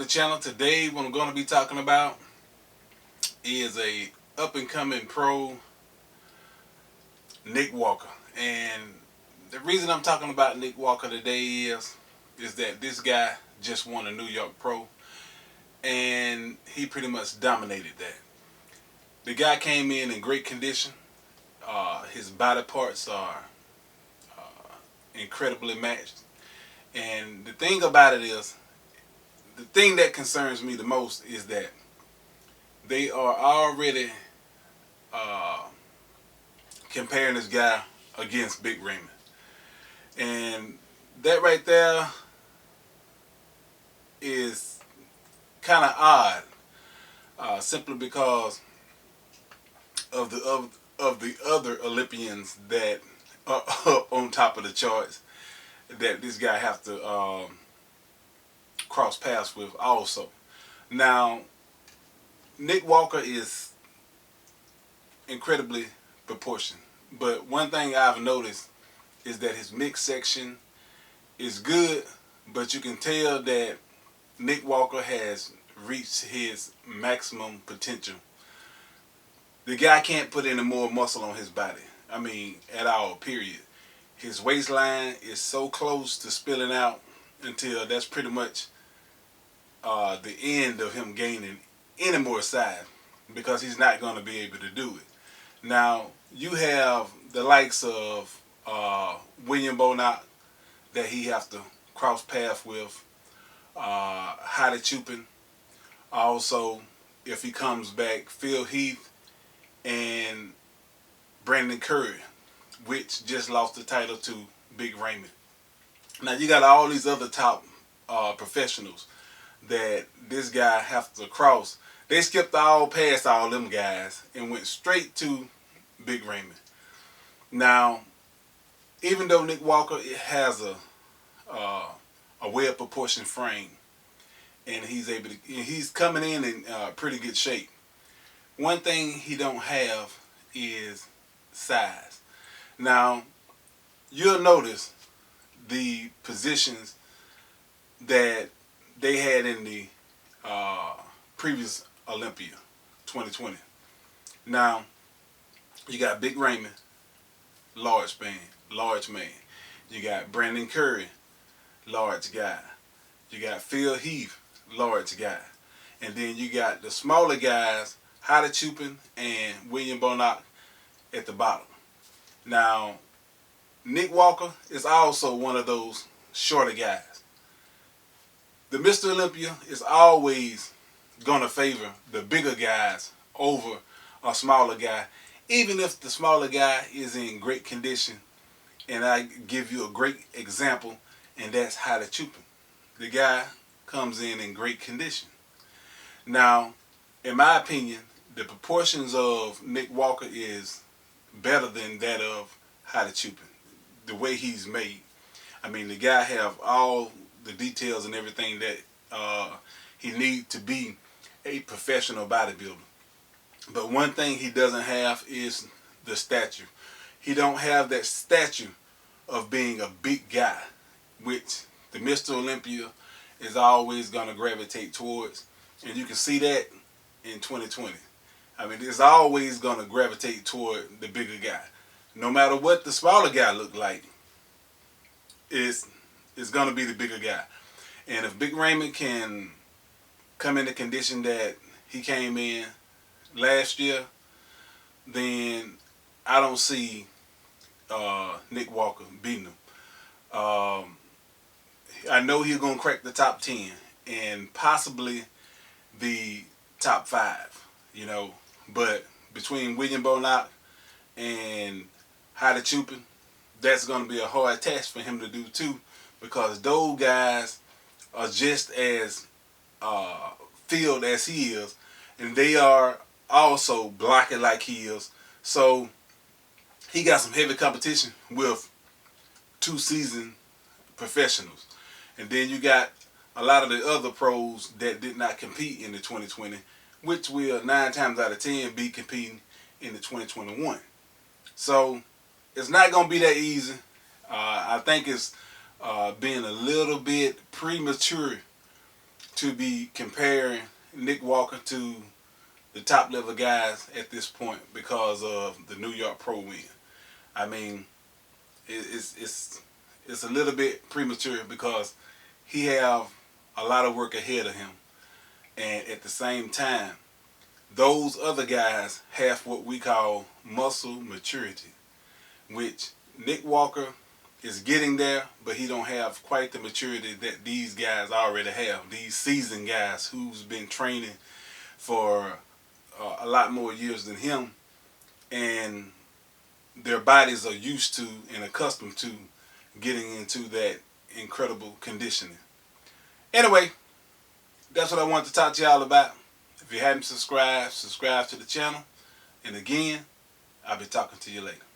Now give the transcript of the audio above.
channel. Today what I'm going to be talking about is a up and coming pro, Nick Walker. And the reason I'm talking about Nick Walker today is that this guy just won a New York Pro and he pretty much dominated that. The guy came in great condition. His body parts are incredibly matched. And the thing about it is, the thing that concerns me the most is that they are already comparing this guy against Big Raymond. And that right there is kind of odd, simply because of the other Olympians that are up on top of the charts that this guy have to cross paths with also. Now, Nick Walker is incredibly proportioned, but one thing I've noticed is that his mix section is good, but you can tell that Nick Walker has reached his maximum potential. The guy can't put any more muscle on his body. I mean, at all, period. His waistline is so close to spilling out until that's pretty much the end of him gaining any more size, because he's not going to be able to do it. Now, you have the likes of William Bonac that he has to cross path with, Hadi Chupin. Also, if he comes back, Phil Heath and Brandon Curry, which just lost the title to Big Raymond. Now, you got all these other top professionals that this guy have to cross. They skipped all past all them guys and went straight to Big Raymond. Now, even though Nick Walker has a well-proportioned frame, and he's coming in pretty good shape. One thing he don't have is size. Now, you'll notice the positions that they had in the previous Olympia 2020. Now, you got Big Raymond, large man. You got Brandon Curry, large guy. You got Phil Heath, large guy. And then you got the smaller guys, Hadi Chupin and William Bonac at the bottom. Now, Nick Walker is also one of those shorter guys. The Mr. Olympia is always going to favor the bigger guys over a smaller guy, even if the smaller guy is in great condition. And I give you a great example, and that's Hadi Chupin. The guy comes in great condition. Now, in my opinion, the proportions of Nick Walker is better than that of Hadi Chupin. The way he's made. I mean, the guy have all the details and everything that he needs to be a professional bodybuilder. But one thing he doesn't have is the stature. He don't have that stature of being a big guy, which the Mr. Olympia is always going to gravitate towards. And you can see that in 2020. I mean, it's always going to gravitate toward the bigger guy. No matter what the smaller guy look like, it's going to be the bigger guy. And if Big Raymond can come in the condition that he came in last year, then I don't see Nick Walker beating him. I know he's going to crack the top 10 and possibly the top 5, you know. But between William Bonac and Hadi Chupin, that's going to be a hard task for him to do too, because those guys are just as filled as he is, and they are also blocking like he is. So he got some heavy competition with 2 seasoned professionals. And then you got a lot of the other pros that did not compete in the 2020, which will 9 times out of 10 be competing in the 2021. So it's not going to be that easy. I think it's being a little bit premature to be comparing Nick Walker to the top level guys at this point because of the New York Pro win. I mean, it's a little bit premature because he have a lot of work ahead of him, and at the same time, those other guys have what we call muscle maturity, which Nick Walker is getting there, but he don't have quite the maturity that these guys already have. These seasoned guys who's been training for a lot more years than him, and their bodies are used to and accustomed to getting into that incredible conditioning. Anyway, that's what I wanted to talk to y'all about. If you haven't subscribed, subscribe to the channel. And again, I'll be talking to you later.